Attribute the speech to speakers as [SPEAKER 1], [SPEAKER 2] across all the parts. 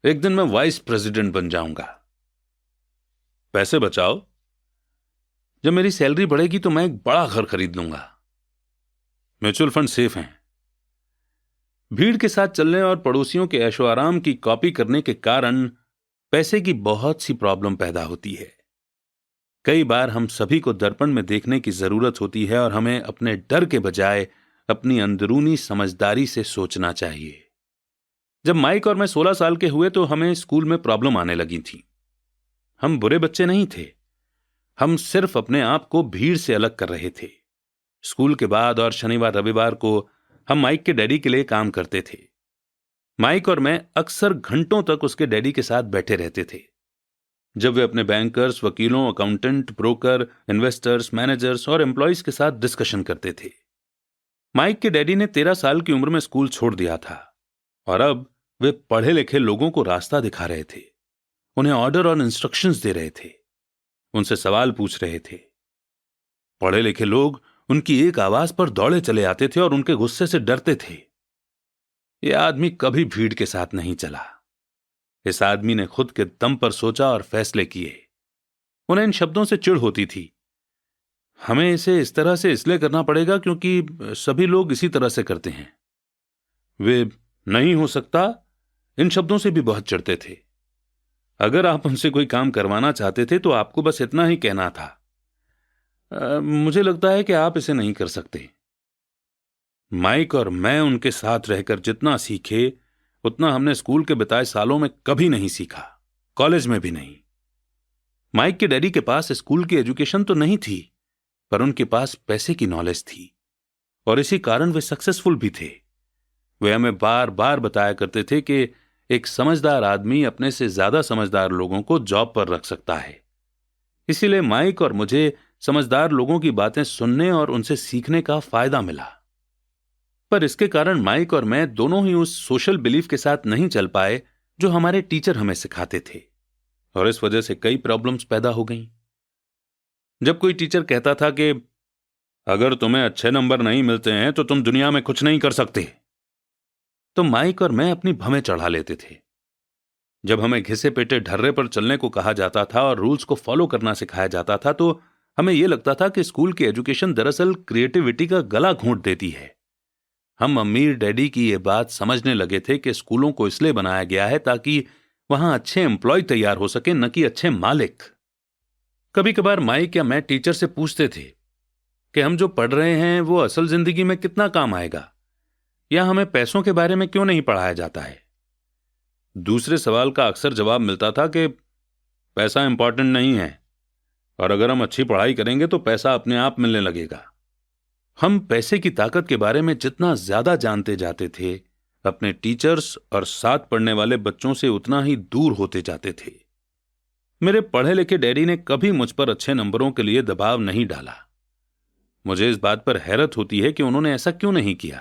[SPEAKER 1] एक दिन मैं वाइस प्रेसिडेंट बन जाऊंगा। पैसे बचाओ, जब मेरी सैलरी बढ़ेगी तो मैं एक बड़ा घर खरीद लूंगा। म्यूचुअल फंड सेफ हैं। भीड़ के साथ चलने और पड़ोसियों के ऐशो आराम की कॉपी करने के कारण पैसे की बहुत सी प्रॉब्लम पैदा होती है। कई बार हम सभी को दर्पण में देखने की जरूरत होती है और हमें अपने डर के बजाय अपनी अंदरूनी समझदारी से सोचना चाहिए। जब माइक और मैं 16 साल के हुए तो हमें स्कूल में प्रॉब्लम आने लगी थी। हम बुरे बच्चे नहीं थे, हम सिर्फ अपने आप को भीड़ से अलग कर रहे थे। स्कूल के बाद और शनिवार रविवार को हम माइक के डैडी के लिए काम करते थे। माइक और मैं अक्सर घंटों तक उसके डैडी के साथ बैठे रहते थे जब वे अपने बैंकर्स, वकीलों, अकाउंटेंट, ब्रोकर, इन्वेस्टर्स, मैनेजर्स और एम्प्लॉयज के साथ डिस्कशन करते थे। माइक के डैडी ने 13 साल की उम्र में स्कूल छोड़ दिया था और अब वे पढ़े लिखे लोगों को रास्ता दिखा रहे थे, उन्हें ऑर्डर और इंस्ट्रक्शंस दे रहे थे, उनसे सवाल पूछ रहे थे। पढ़े लिखे लोग उनकी एक आवाज पर दौड़े चले आते थे और उनके गुस्से से डरते थे। यह आदमी कभी भीड़ के साथ नहीं चला। इस आदमी ने खुद के दम पर सोचा और फैसले किए। उन्हें इन शब्दों से चिढ़ होती थी, हमें इसे इस तरह से इसलिए करना पड़ेगा क्योंकि सभी लोग इसी तरह से करते हैं। वे नहीं हो सकता इन शब्दों से भी बहुत चिढ़ते थे। अगर आप उनसे कोई काम करवाना चाहते थे तो आपको बस इतना ही कहना था, मुझे लगता है कि आप इसे नहीं कर सकते। माइक और मैं उनके साथ रहकर जितना सीखे उतना हमने स्कूल के बिताए सालों में कभी नहीं सीखा, कॉलेज में भी नहीं। माइक के डैडी के पास स्कूल की एजुकेशन तो नहीं थी, पर उनके पास पैसे की नॉलेज थी और इसी कारण वे सक्सेसफुल भी थे। वे हमें बार बार बताया करते थे कि एक समझदार आदमी अपने से ज्यादा समझदार लोगों को जॉब पर रख सकता है। इसीलिए माइक और मुझे समझदार लोगों की बातें सुनने और उनसे सीखने का फायदा मिला। पर इसके कारण माइक और मैं दोनों ही उस सोशल बिलीफ के साथ नहीं चल पाए जो हमारे टीचर हमें सिखाते थे और इस वजह से कई प्रॉब्लम्स पैदा हो गईं। जब कोई टीचर कहता था कि अगर तुम्हें अच्छे नंबर नहीं मिलते हैं तो तुम दुनिया में कुछ नहीं कर सकते, तो माइक और मैं अपनी भवें चढ़ा लेते थे। जब हमें घिसे पेटे ढर्रे पर चलने को कहा जाता था और रूल्स को फॉलो करना सिखाया जाता था तो हमें यह लगता था कि स्कूल की एजुकेशन दरअसल क्रिएटिविटी का गला घोंट देती है। हम अमीर डैडी की यह बात समझने लगे थे कि स्कूलों को इसलिए बनाया गया है ताकि वहां अच्छे एम्प्लॉय तैयार हो सके, न कि अच्छे मालिक। कभी कभार माइक या मैं टीचर से पूछते थे कि हम जो पढ़ रहे हैं वो असल जिंदगी में कितना काम आएगा, या हमें पैसों के बारे में क्यों नहीं पढ़ाया जाता है। दूसरे सवाल का अक्सर जवाब मिलता था कि पैसा इंपॉर्टेंट नहीं है और अगर हम अच्छी पढ़ाई करेंगे तो पैसा अपने आप मिलने लगेगा। हम पैसे की ताकत के बारे में जितना ज्यादा जानते जाते थे, अपने टीचर्स और साथ पढ़ने वाले बच्चों से उतना ही दूर होते जाते थे। मेरे पढ़े लिखे डैडी ने कभी मुझ पर अच्छे नंबरों के लिए दबाव नहीं डाला। मुझे इस बात पर हैरत होती है कि उन्होंने ऐसा क्यों नहीं किया,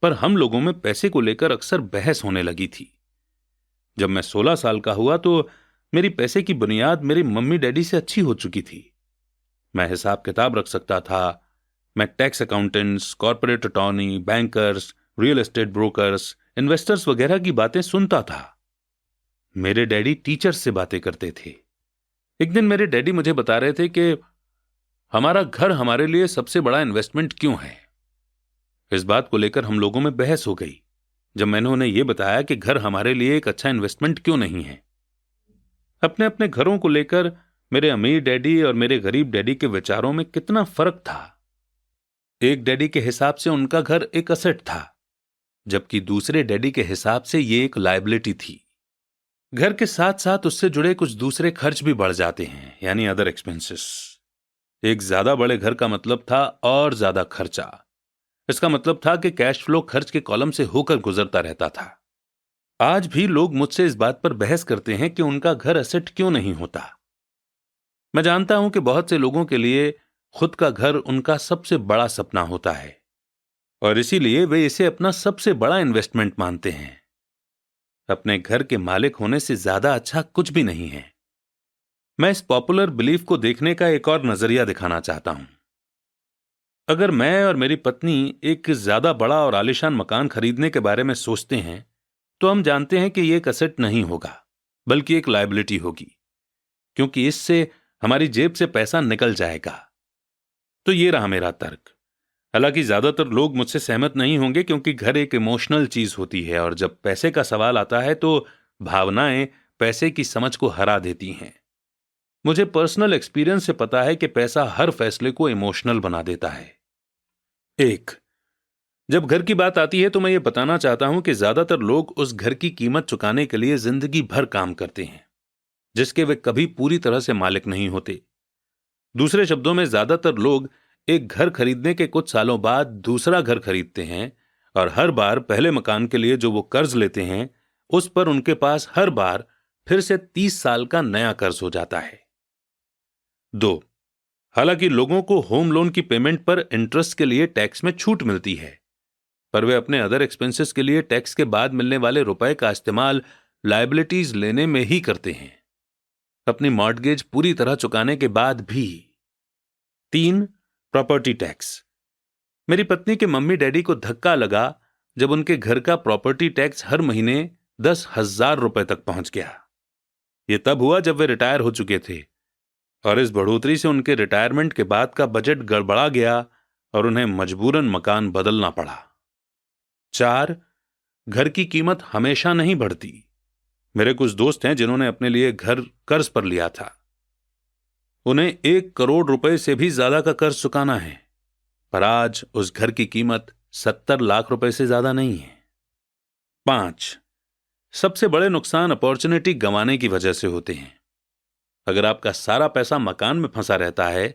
[SPEAKER 1] पर हम लोगों में पैसे को लेकर अक्सर बहस होने लगी थी। जब मैं 16 साल का हुआ तो मेरी पैसे की बुनियाद मेरी मम्मी डैडी से अच्छी हो चुकी थी। मैं हिसाब किताब रख सकता था। मैं tax accountants, corporate attorney, bankers, real estate brokers, investors वगैरह की बातें सुनता था। मेरे डैडी टीचर्स से बातें करते थे। एक दिन मेरे डैडी मुझे बता रहे थे कि हमारा घर हमारे लिए सबसे बड़ा इन्वेस्टमेंट क्यों है। इस बात को लेकर हम लोगों में बहस हो गई जब मैंने उन्हें यह बताया कि घर हमारे लिए एक अच्छा इन्वेस्टमेंट क्यों नहीं है। अपने अपने घरों को लेकर मेरे अमीर डैडी और मेरे गरीब डैडी के विचारों में कितना फर्क था। एक डैडी के हिसाब से उनका घर एक असेट था, जबकि दूसरे डैडी के हिसाब से यह एक लायबिलिटी थी। घर के साथ साथ उससे जुड़े कुछ दूसरे खर्च भी बढ़ जाते हैं, यानी अदर एक्सपेंसेस। एक ज्यादा बड़े घर का मतलब था और ज्यादा खर्चा। इसका मतलब था कि कैश फ्लो खर्च के कॉलम से होकर गुजरता रहता था। आज भी लोग मुझसे इस बात पर बहस करते हैं कि उनका घर असेट क्यों नहीं होता। मैं जानता हूं कि बहुत से लोगों के लिए खुद का घर उनका सबसे बड़ा सपना होता है और इसीलिए वे इसे अपना सबसे बड़ा इन्वेस्टमेंट मानते हैं। अपने घर के मालिक होने से ज्यादा अच्छा कुछ भी नहीं है। मैं इस पॉपुलर बिलीफ को देखने का एक और नजरिया दिखाना चाहता हूं। अगर मैं और मेरी पत्नी एक ज्यादा बड़ा और आलीशान मकान खरीदने के बारे में सोचते हैं तो हम जानते हैं कि ये एक असेट नहीं होगा बल्कि एक लायबिलिटी होगी, क्योंकि इससे हमारी जेब से पैसा निकल जाएगा। तो ये रहा मेरा तर्क। हालांकि ज्यादातर लोग मुझसे सहमत नहीं होंगे, क्योंकि घर एक इमोशनल चीज होती है और जब पैसे का सवाल आता है तो भावनाएं पैसे की समझ को हरा देती हैं। मुझे पर्सनल एक्सपीरियंस से पता है कि पैसा हर फैसले को इमोशनल बना देता है। एक, जब घर की बात आती है तो मैं ये बताना चाहता हूं कि ज्यादातर लोग उस घर की कीमत चुकाने के लिए जिंदगी भर काम करते हैं, जिसके वे कभी पूरी तरह से मालिक नहीं होते। दूसरे शब्दों में, ज्यादातर लोग एक घर खरीदने के कुछ सालों बाद दूसरा घर खरीदते हैं और हर बार पहले मकान के लिए जो वो कर्ज लेते हैं उस पर उनके पास हर बार फिर से 30 साल का नया कर्ज हो जाता है। 2, हालांकि लोगों को होम लोन की पेमेंट पर इंटरेस्ट के लिए टैक्स में छूट मिलती है, पर वे अपने अदर एक्सपेंसेस के लिए टैक्स के बाद मिलने वाले रुपए का इस्तेमाल लायबिलिटीज लेने में ही करते हैं, अपनी मॉर्टगेज पूरी तरह चुकाने के बाद भी। 3, प्रॉपर्टी टैक्स। मेरी पत्नी के मम्मी डैडी को धक्का लगा जब उनके घर का प्रॉपर्टी टैक्स हर महीने 10,000 रुपए तक पहुंच गया। यह तब हुआ जब वे रिटायर हो चुके थे और इस बढ़ोतरी से उनके रिटायरमेंट के बाद का बजट गड़बड़ा गया और उन्हें मजबूरन मकान बदलना पड़ा। 4, घर की कीमत हमेशा नहीं बढ़ती। मेरे कुछ दोस्त हैं जिन्होंने अपने लिए घर कर्ज पर लिया था। उन्हें 1 करोड़ रुपए से भी ज्यादा का कर्ज चुकाना है, पर आज उस घर की कीमत 70 लाख रुपए से ज्यादा नहीं है। 5, सबसे बड़े नुकसान अपॉर्चुनिटी गंवाने की वजह से होते हैं। अगर आपका सारा पैसा मकान में फंसा रहता है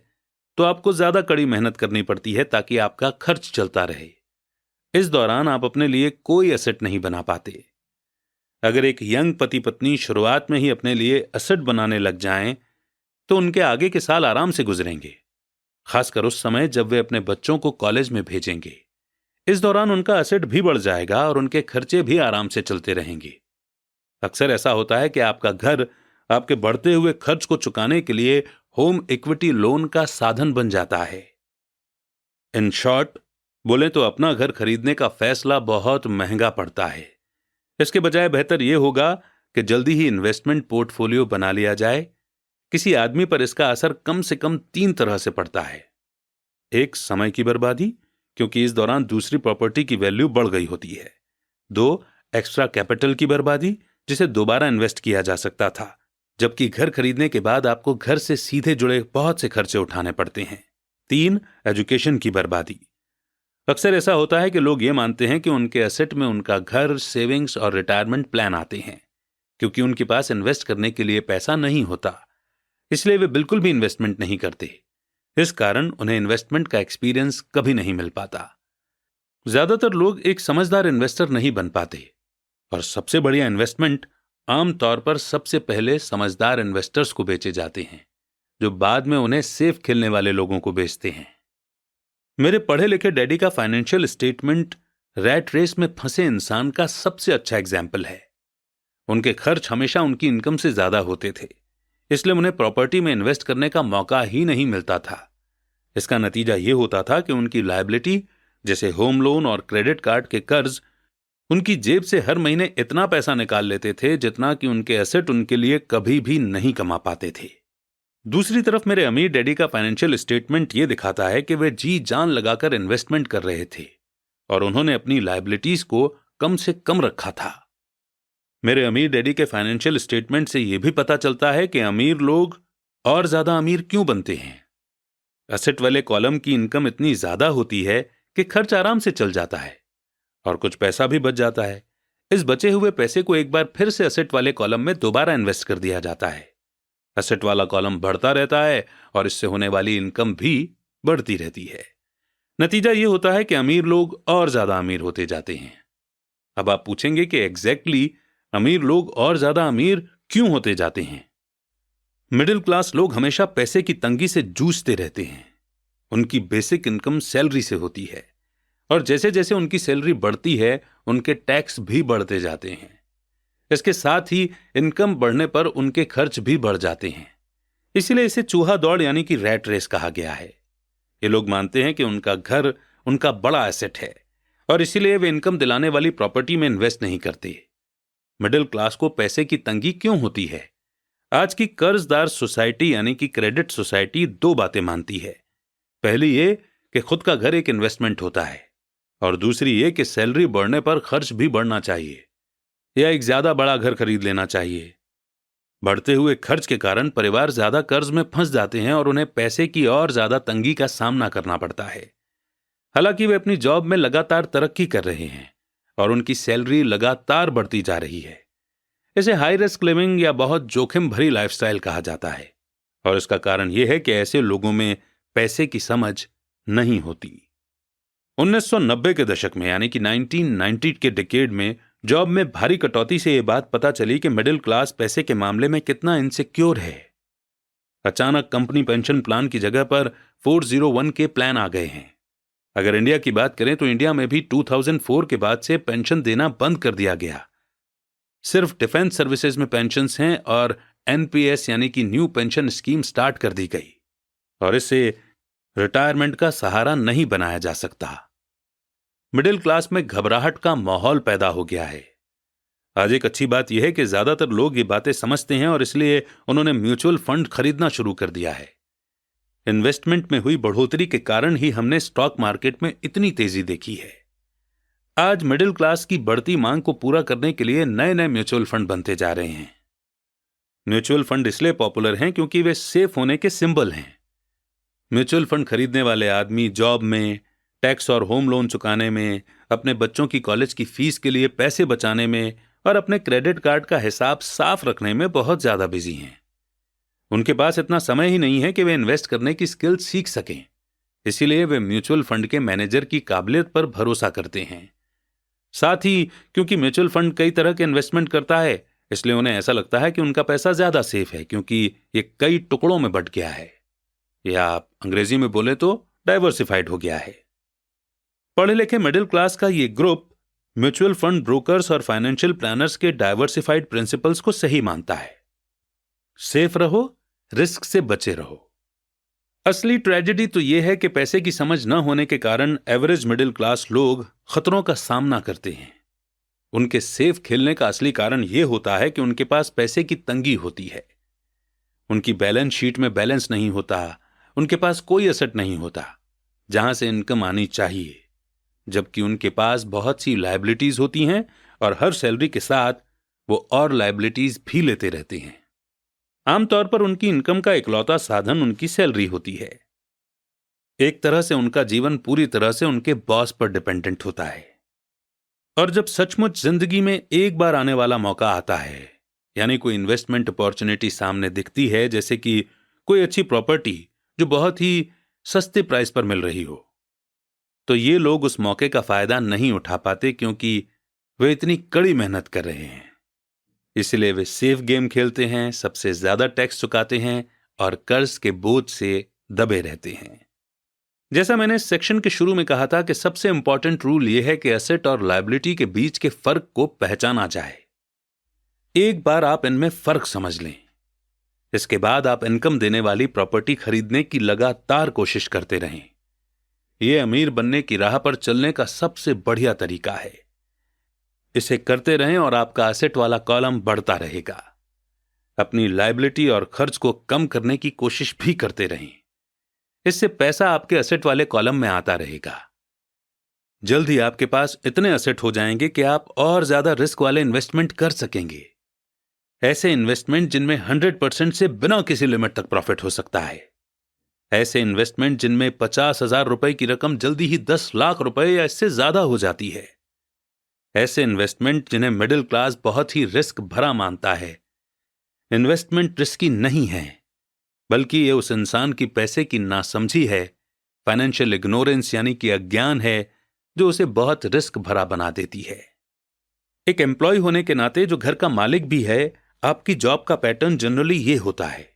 [SPEAKER 1] तो आपको ज्यादा कड़ी मेहनत करनी पड़ती है ताकि आपका खर्च चलता रहे। इस दौरान आप अपने लिए कोई एसेट नहीं बना पाते। अगर एक यंग पति पत्नी शुरुआत में ही अपने लिए एसेट बनाने लग जाएं तो उनके आगे के साल आराम से गुजरेंगे, खासकर उस समय जब वे अपने बच्चों को कॉलेज में भेजेंगे। इस दौरान उनका एसेट भी बढ़ जाएगा और उनके खर्चे भी आराम से चलते रहेंगे। अक्सर ऐसा होता है कि आपका घर आपके बढ़ते हुए खर्च को चुकाने के लिए होम इक्विटी लोन का साधन बन जाता है। इन शॉर्ट बोले तो अपना घर खरीदने का फैसला बहुत महंगा पड़ता है। इसके बजाय बेहतर यह होगा कि जल्दी ही इन्वेस्टमेंट पोर्टफोलियो बना लिया जाए। किसी आदमी पर इसका असर कम से कम 3 तरह से पड़ता है। 1, समय की बर्बादी, क्योंकि इस दौरान दूसरी प्रॉपर्टी की वैल्यू बढ़ गई होती है। 2, एक्स्ट्रा कैपिटल की बर्बादी, जिसे दोबारा इन्वेस्ट किया जा सकता था, जबकि घर खरीदने के बाद आपको घर से सीधे जुड़े बहुत से खर्चे उठाने पड़ते हैं। 3, एजुकेशन की बर्बादी। अक्सर ऐसा होता है कि लोग ये मानते हैं कि उनके एसेट में उनका घर, सेविंग्स और रिटायरमेंट प्लान आते हैं। क्योंकि उनके पास इन्वेस्ट करने के लिए पैसा नहीं होता, इसलिए वे बिल्कुल भी इन्वेस्टमेंट नहीं करते। इस कारण उन्हें इन्वेस्टमेंट का एक्सपीरियंस कभी नहीं मिल पाता। ज्यादातर लोग एक समझदार इन्वेस्टर नहीं बन पाते और सबसे बढ़िया इन्वेस्टमेंट आमतौर पर सबसे पहले समझदार इन्वेस्टर्स को बेचे जाते हैं, जो बाद में उन्हें सेफ खेलने वाले लोगों को बेचते हैं। मेरे पढ़े लिखे डैडी का फाइनेंशियल स्टेटमेंट रैट रेस में फंसे इंसान का सबसे अच्छा एग्जाम्पल है। उनके खर्च हमेशा उनकी इनकम से ज्यादा होते थे, इसलिए उन्हें प्रॉपर्टी में इन्वेस्ट करने का मौका ही नहीं मिलता था। इसका नतीजा यह होता था कि उनकी लायबिलिटी, जैसे होम लोन और क्रेडिट कार्ड के कर्ज, उनकी जेब से हर महीने इतना पैसा निकाल लेते थे जितना कि उनके एसेट उनके लिए कभी भी नहीं कमा पाते थे। दूसरी तरफ मेरे अमीर डैडी का फाइनेंशियल स्टेटमेंट यह दिखाता है कि वे जी जान लगाकर इन्वेस्टमेंट कर रहे थे और उन्होंने अपनी लायबिलिटीज को कम से कम रखा था। मेरे अमीर डैडी के फाइनेंशियल स्टेटमेंट से यह भी पता चलता है कि अमीर लोग और ज्यादा अमीर क्यों बनते हैं। एसेट वाले कॉलम की इनकम इतनी ज्यादा होती है कि खर्च आराम से चल जाता है और कुछ पैसा भी बच जाता है। इस बचे हुए पैसे को एक बार फिर से एसेट वाले कॉलम में दोबारा इन्वेस्ट कर दिया जाता है। एसेट वाला कॉलम बढ़ता रहता है और इससे होने वाली इनकम भी बढ़ती रहती है। नतीजा यह होता है कि अमीर लोग और ज्यादा अमीर होते जाते हैं। अब आप पूछेंगे कि एग्जैक्टली अमीर लोग और ज्यादा अमीर क्यों होते जाते हैं। मिडिल क्लास लोग हमेशा पैसे की तंगी से जूझते रहते हैं। उनकी बेसिक इनकम सैलरी से होती है और जैसे जैसे उनकी सैलरी बढ़ती है उनके टैक्स भी बढ़ते जाते हैं। इसके साथ ही इनकम बढ़ने पर उनके खर्च भी बढ़ जाते हैं। इसीलिए इसे चूहा दौड़ यानी कि रैट रेस कहा गया है। ये लोग मानते हैं कि उनका घर उनका बड़ा एसेट है और इसीलिए वे इनकम दिलाने वाली प्रॉपर्टी में इन्वेस्ट नहीं करते। मिडिल क्लास को पैसे की तंगी क्यों होती है। आज की कर्जदार सोसाइटी यानी कि क्रेडिट सोसाइटी दो बातें मानती है। पहली ये कि खुद का घर एक इन्वेस्टमेंट होता है, और दूसरी ये कि सैलरी बढ़ने पर खर्च भी बढ़ना चाहिए या एक ज्यादा बड़ा घर खरीद लेना चाहिए। बढ़ते हुए खर्च के कारण परिवार ज्यादा कर्ज में फंस जाते हैं और उन्हें पैसे की और ज्यादा तंगी का सामना करना पड़ता है। हालांकि वे अपनी जॉब में लगातार तरक्की कर रहे हैं और उनकी सैलरी लगातार बढ़ती जा रही है। इसे हाई रिस्क लिविंग या बहुत जोखिम भरी लाइफस्टाइल कहा जाता है, और इसका कारण यह है कि ऐसे लोगों में पैसे की समझ नहीं होती। 1990 के दशक में यानी कि 1990 के डिकेड में जॉब में भारी कटौती से यह बात पता चली कि मिडिल क्लास पैसे के मामले में कितना इनसिक्योर है। अचानक कंपनी पेंशन प्लान की जगह पर 401 के प्लान आ गए हैं। अगर इंडिया की बात करें तो इंडिया में भी 2004 के बाद से पेंशन देना बंद कर दिया गया। सिर्फ डिफेंस सर्विसेज में पेंशन्स हैं और एनपीएस यानी कि न्यू पेंशन स्कीम स्टार्ट कर दी गई, और इससे रिटायरमेंट का सहारा नहीं बनाया जा सकता। मिडिल क्लास में घबराहट का माहौल पैदा हो गया है। आज एक अच्छी बात यह है कि ज्यादातर लोग ये बातें समझते हैं और इसलिए उन्होंने म्यूचुअल फंड खरीदना शुरू कर दिया है। इन्वेस्टमेंट में हुई बढ़ोतरी के कारण ही हमने स्टॉक मार्केट में इतनी तेजी देखी है। आज मिडिल क्लास की बढ़ती मांग को पूरा करने के लिए नए नए म्यूचुअल फंड बनते जा रहे हैं। म्यूचुअल फंड इसलिए पॉपुलर हैं क्योंकि वे सेफ होने के सिंबल हैं। म्यूचुअल फंड खरीदने वाले आदमी जॉब में, टैक्स और होम लोन चुकाने में, अपने बच्चों की कॉलेज की फीस के लिए पैसे बचाने में और अपने क्रेडिट कार्ड का हिसाब साफ रखने में बहुत ज्यादा बिजी हैं। उनके पास इतना समय ही नहीं है कि वे इन्वेस्ट करने की स्किल सीख सकें। इसीलिए वे म्यूचुअल फंड के मैनेजर की काबिलियत पर भरोसा करते हैं। साथ ही क्योंकि म्यूचुअल फंड कई तरह के इन्वेस्टमेंट करता है, इसलिए उन्हें ऐसा लगता है कि उनका पैसा ज्यादा सेफ है क्योंकि ये कई टुकड़ों में बंट गया है, या आप अंग्रेजी में बोले तो डाइवर्सिफाइड हो गया है। पढ़े लिखे मिडिल क्लास का ये ग्रुप म्यूचुअल फंड ब्रोकर्स और फाइनेंशियल प्लानर्स के डाइवर्सिफाइड प्रिंसिपल्स को सही मानता है। सेफ रहो, रिस्क से बचे रहो। असली ट्रेजेडी तो यह है कि पैसे की समझ न होने के कारण एवरेज मिडिल क्लास लोग खतरों का सामना करते हैं। उनके सेफ खेलने का असली कारण यह होता है कि उनके पास पैसे की तंगी होती है। उनकी बैलेंस शीट में बैलेंस नहीं होता, उनके पास कोई एसेट नहीं होता जहां से इनकम आनी चाहिए, जबकि उनके पास बहुत सी लायबिलिटीज होती हैं और हर सैलरी के साथ वो और लायबिलिटीज भी लेते रहते हैं। आमतौर पर उनकी इनकम का इकलौता साधन उनकी सैलरी होती है। एक तरह से उनका जीवन पूरी तरह से उनके बॉस पर डिपेंडेंट होता है। और जब सचमुच जिंदगी में एक बार आने वाला मौका आता है, यानी कोई इन्वेस्टमेंट अपॉर्चुनिटी सामने दिखती है, जैसे कि कोई अच्छी प्रॉपर्टी जो बहुत ही सस्ते प्राइस पर मिल रही हो, तो ये लोग उस मौके का फायदा नहीं उठा पाते क्योंकि वे इतनी कड़ी मेहनत कर रहे हैं। इसलिए वे सेफ गेम खेलते हैं, सबसे ज्यादा टैक्स चुकाते हैं और कर्ज के बोझ से दबे रहते हैं। जैसा मैंने इस सेक्शन के शुरू में कहा था कि सबसे इंपॉर्टेंट रूल यह है कि एसेट और लायबिलिटी के बीच के फर्क को पहचाना जाए। एक बार आप इनमें फर्क समझ लें, इसके बाद आप इनकम देने वाली प्रॉपर्टी खरीदने की लगातार कोशिश करते रहें। यह अमीर बनने की राह पर चलने का सबसे बढ़िया तरीका है। इसे करते रहें और आपका एसेट वाला कॉलम बढ़ता रहेगा। अपनी लायबिलिटी और खर्च को कम करने की कोशिश भी करते रहें। इससे पैसा आपके एसेट वाले कॉलम में आता रहेगा। जल्द ही आपके पास इतने एसेट हो जाएंगे कि आप और ज्यादा रिस्क वाले इन्वेस्टमेंट कर सकेंगे। ऐसे इन्वेस्टमेंट जिनमें 100% से बिना किसी लिमिट तक प्रॉफिट हो सकता है। ऐसे इन्वेस्टमेंट जिनमें 50,000 रुपए की रकम जल्दी ही 10 लाख रुपए या इससे ज्यादा हो जाती है। ऐसे इन्वेस्टमेंट जिन्हें मिडिल क्लास बहुत ही रिस्क भरा मानता है। इन्वेस्टमेंट रिस्की नहीं है, बल्कि ये उस इंसान की पैसे की नासमझी है, फाइनेंशियल इग्नोरेंस यानी कि अज्ञान है, जो उसे बहुत रिस्क भरा बना देती है। एक एम्प्लॉय होने के नाते जो घर का मालिक भी है, आपकी जॉब का पैटर्न जनरली ये होता है।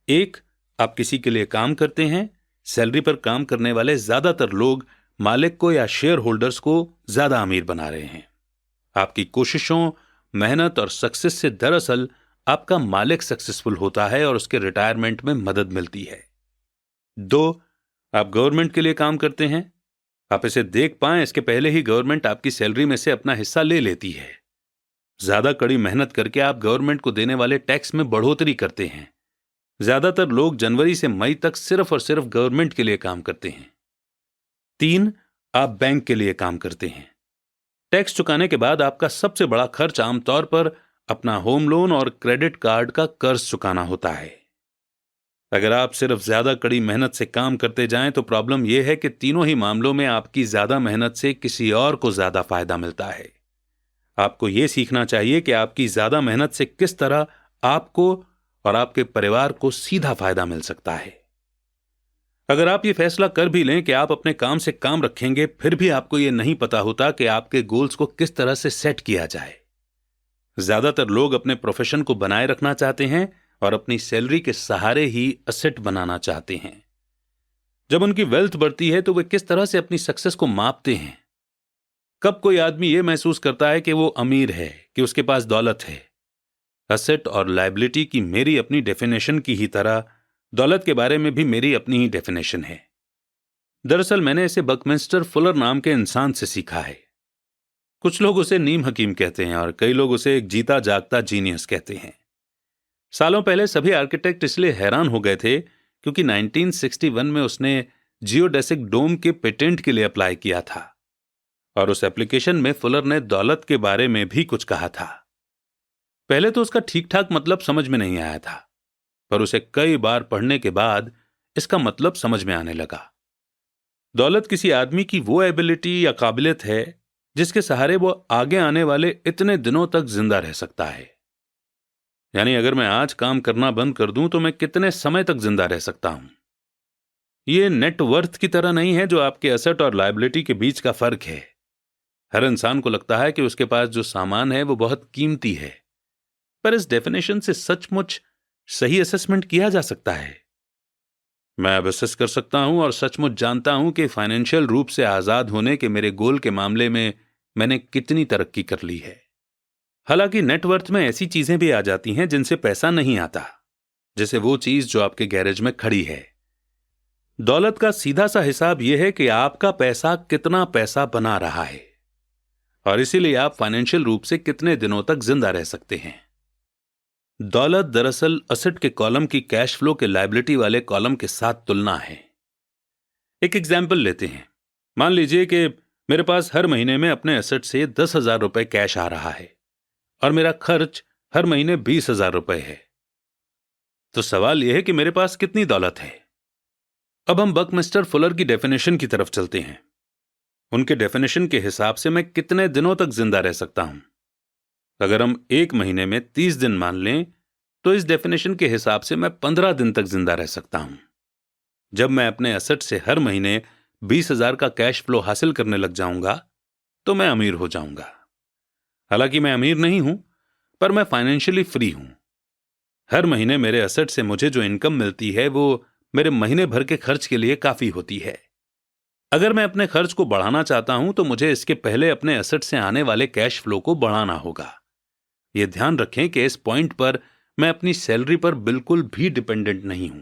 [SPEAKER 1] एक, आप किसी के लिए काम करते हैं। सैलरी पर काम करने वाले ज्यादातर लोग मालिक को या शेयर होल्डर्स को ज्यादा अमीर बना रहे हैं। आपकी कोशिशों, मेहनत और सक्सेस से दरअसल आपका मालिक सक्सेसफुल होता है और उसके रिटायरमेंट में मदद मिलती है। 2, आप गवर्नमेंट के लिए काम करते हैं। आप इसे देख पाएं इसके पहले ही गवर्नमेंट आपकी सैलरी में से अपना हिस्सा ले लेती है। ज्यादा कड़ी मेहनत करके आप गवर्नमेंट को देने वाले टैक्स में बढ़ोतरी करते हैं। ज्यादातर लोग जनवरी से मई तक सिर्फ और सिर्फ गवर्नमेंट के लिए काम करते हैं। 3, आप बैंक के लिए काम करते हैं। टैक्स चुकाने के बाद आपका सबसे बड़ा खर्च आमतौर पर अपना होम लोन और क्रेडिट कार्ड का कर्ज चुकाना होता है। अगर आप सिर्फ ज्यादा कड़ी मेहनत से काम करते जाएं तो प्रॉब्लम यह है कि तीनों ही मामलों में आपकी ज्यादा मेहनत से किसी और को ज्यादा फायदा मिलता है। आपको यह सीखना चाहिए कि आपकी ज्यादा मेहनत से किस तरह आपको और आपके परिवार को सीधा फायदा मिल सकता है। अगर आप ये फैसला कर भी लें कि आप अपने काम से काम रखेंगे, फिर भी आपको यह नहीं पता होता कि आपके गोल्स को किस तरह से सेट किया जाए। ज्यादातर लोग अपने प्रोफेशन को बनाए रखना चाहते हैं और अपनी सैलरी के सहारे ही असेट बनाना चाहते हैं। जब उनकी वेल्थ बढ़ती है तो वे किस तरह से अपनी सक्सेस को मापते हैं? कब कोई आदमी यह महसूस करता है कि वो अमीर है, कि उसके पास दौलत है? असेट और लायबिलिटी की मेरी अपनी डेफिनेशन की ही तरह दौलत के बारे में भी मेरी अपनी ही डेफिनेशन है। दरअसल मैंने इसे बकमिंस्टर फुलर नाम के इंसान से सीखा है। कुछ लोग उसे नीम हकीम कहते हैं और कई लोग उसे एक जीता जागता जीनियस कहते हैं। सालों पहले सभी आर्किटेक्ट इसलिए हैरान हो गए थे क्योंकि 1961 में उसने जियोडेसिक डोम के पेटेंट के लिए अप्लाई किया था और उस एप्लीकेशन में फुलर ने दौलत के बारे में भी कुछ कहा था। पहले तो उसका ठीक ठाक मतलब समझ में नहीं आया था, पर उसे कई बार पढ़ने के बाद इसका मतलब समझ में आने लगा। दौलत किसी आदमी की वो एबिलिटी या काबिलियत है जिसके सहारे वो आगे आने वाले इतने दिनों तक जिंदा रह सकता है। यानी अगर मैं आज काम करना बंद कर दूं तो मैं कितने समय तक जिंदा रह सकता हूं। ये नेटवर्थ की तरह नहीं है जो आपके एसेट और लायबिलिटी के बीच का फर्क है। हर इंसान को लगता है कि उसके पास जो सामान है वो बहुत कीमती है, पर इस डेफिनेशन से सचमुच सही असेसमेंट किया जा सकता है? मैं अब असेस कर सकता हूं और सचमुच जानता हूं कि फाइनेंशियल रूप से आजाद होने के मेरे गोल के मामले में मैंने कितनी तरक्की कर ली है। हालांकि नेटवर्थ में ऐसी चीजें भी आ जाती हैं जिनसे पैसा नहीं आता, जैसे वो चीज जो आपके गैरेज में खड़ी है। दौलत का सीधा सा हिसाब यह है कि आपका पैसा कितना पैसा बना रहा है और इसीलिए आप फाइनेंशियल रूप से कितने दिनों तक जिंदा रह सकते हैं। दौलत दरअसल असेट के कॉलम की कैश फ्लो के लायबिलिटी वाले कॉलम के साथ तुलना है। एक एग्जाम्पल लेते हैं। मान लीजिए कि मेरे पास हर महीने में अपने एसेट से 10,000 रुपए कैश आ रहा है और मेरा खर्च हर महीने 20,000 रुपए है। तो सवाल यह है कि मेरे पास कितनी दौलत है। अब हम बकमिस्टर फुलर की डेफिनेशन की तरफ चलते हैं। उनके डेफिनेशन के हिसाब से मैं कितने दिनों तक जिंदा रह सकता हूं। अगर हम एक महीने में 30 दिन मान लें तो इस डेफिनेशन के हिसाब से मैं 15 दिन तक जिंदा रह सकता हूं। जब मैं अपने एसेट से हर महीने 20,000 का कैश फ्लो हासिल करने लग जाऊंगा तो मैं अमीर हो जाऊंगा। हालांकि मैं अमीर नहीं हूं, पर मैं फाइनेंशियली फ्री हूं। हर महीने मेरे एसेट से मुझे जो इनकम मिलती है वो मेरे महीने भर के खर्च के लिए काफी होती है। अगर मैं अपने खर्च को बढ़ाना चाहता हूं तो मुझे इसके पहले अपने एसेट से आने वाले कैश फ्लो को बढ़ाना होगा। यह ध्यान रखें कि इस पॉइंट पर मैं अपनी सैलरी पर बिल्कुल भी डिपेंडेंट नहीं हूं।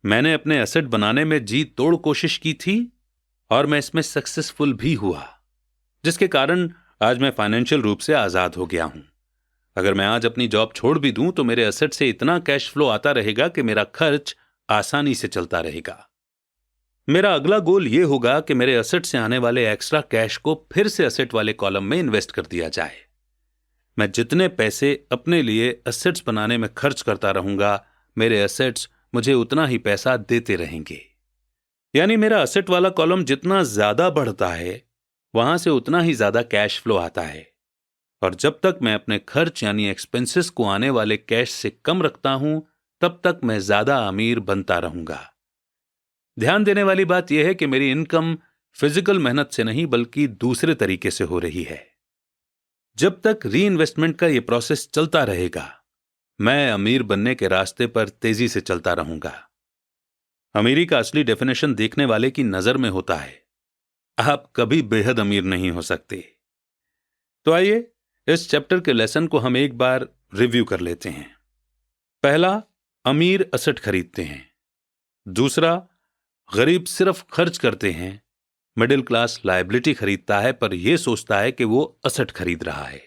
[SPEAKER 1] मैंने अपने एसेट बनाने में जी तोड़ कोशिश की थी और मैं इसमें सक्सेसफुल भी हुआ, जिसके कारण आज मैं फाइनेंशियल रूप से आजाद हो गया हूं। अगर मैं आज अपनी जॉब छोड़ भी दूं तो मेरे एसेट से इतना कैश फ्लो आता रहेगा कि मेरा खर्च आसानी से चलता रहेगा। मेरा अगला गोल यह होगा कि मेरे एसेट से आने वाले एक्स्ट्रा कैश को फिर से एसेट वाले कॉलम में इन्वेस्ट कर दिया जाए। मैं जितने पैसे अपने लिए एसेट्स बनाने में खर्च करता रहूंगा, मेरे एसेट्स मुझे उतना ही पैसा देते रहेंगे। यानी मेरा एसेट वाला कॉलम जितना ज्यादा बढ़ता है वहां से उतना ही ज्यादा कैश फ्लो आता है, और जब तक मैं अपने खर्च यानी एक्सपेंसेस को आने वाले कैश से कम रखता हूं तब तक मैं ज्यादा अमीर बनता रहूंगा। ध्यान देने वाली बात यह है कि मेरी इनकम फिजिकल मेहनत से नहीं बल्कि दूसरे तरीके से हो रही है। जब तक री इन्वेस्टमेंट का यह प्रोसेस चलता रहेगा मैं अमीर बनने के रास्ते पर तेजी से चलता रहूंगा। अमीरी का असली डेफिनेशन देखने वाले की नजर में होता है। आप कभी बेहद अमीर नहीं हो सकते। तो आइए इस चैप्टर के लेसन को हम एक बार रिव्यू कर लेते हैं। पहला, अमीर एसेट खरीदते हैं। दूसरा, गरीब सिर्फ खर्च करते हैं। मिडिल क्लास लायबिलिटी खरीदता है पर यह सोचता है कि वो एसेट खरीद रहा है।